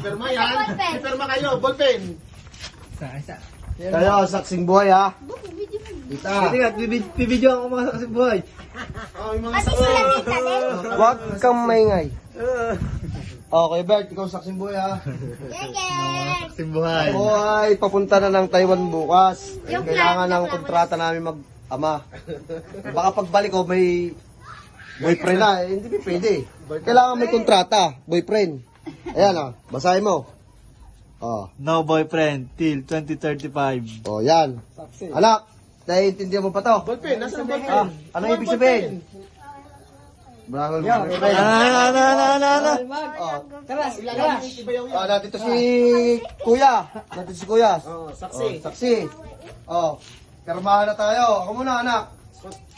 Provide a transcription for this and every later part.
Pirma yan. Pirma kayo, ballpen. Kayo, saksing buhay ha. Kita. Sige nga, bibidyo ako mga sa buhay. Oh, yung mga Kasi sila dito din. Huwag kang maingay. Okay, Bert, ikaw saksing buhay ha. Yay! Simbuhay. Ako ay papunta na ng Taiwan bukas. Yung Kailangan plan, ng kontrata namin mag-ama. Baka pagbalik ko may boyfriend na. Eh, hindi pwede. Kailangan may kontrata, boyfriend. Ayan ah, basahin mo. Oh, No boyfriend till 2035. oh yan. Anak, naiintindihan mo pa to? ballpen, nasa ang ballpen? Ah, ano ibig sabihin? Bravo, Ano? Oh. Ibayaw yan. Ah, dito si Kuya. Dito si Kuya. Oh, saksi. Saksi. Oh, permahan na tayo. Ako muna, anak.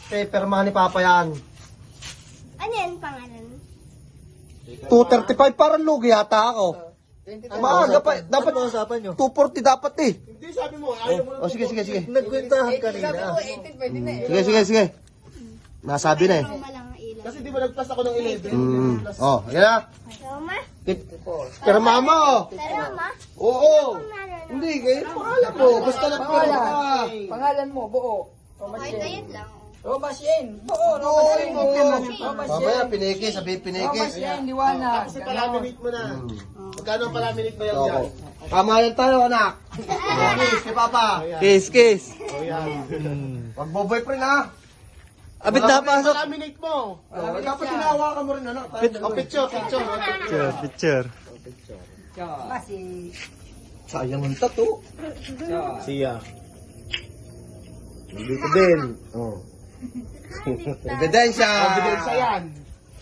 Permahan ni Papa yan. Ano yan pangalan? 235 parang lugi yata ako. Maaga pa. Dapat Ano usapan nyo? 240 dapat eh. Hindi, sabi mo, ayaw mo na. Oh, sige. Nagkwentahan kanina. Sige. Nasabi na eh. Roma lang ang ilan. Kasi di ba nagpas ako ng 11? Oh, yan na. Roma? Perma mo. Pero mama? Oo. Hindi, kayo pangalan mo. Basta lang perma ka. Pangalan mo, buo. Ay, ayun lang. Romasyen. Buo, Oo, Romasyen. Mamaya, piniki. Sabihin piniki. Romasyen, liwanag. Kasi palaminate mo na. Magkano ang palaminate ba yan dyan? Oo. Kamayan tayo, anak. Kiss kay Papa. Kiss. Oh, yan. Magbo-boyfriend ha. Abit na pasok. Palaminate mo. Dapat hinahawakan mo rin, anak. Oh, picture. Picture. Kasi, Sayang ang tato. Siya. Dito din. Oh. Ebidensya. Ebidensya yan.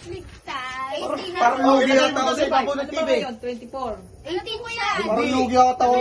Ligtas. Parang lugi yata ako Kasi sa bago ng TV. 24. 18 ko yan. Parang lugi yata ako.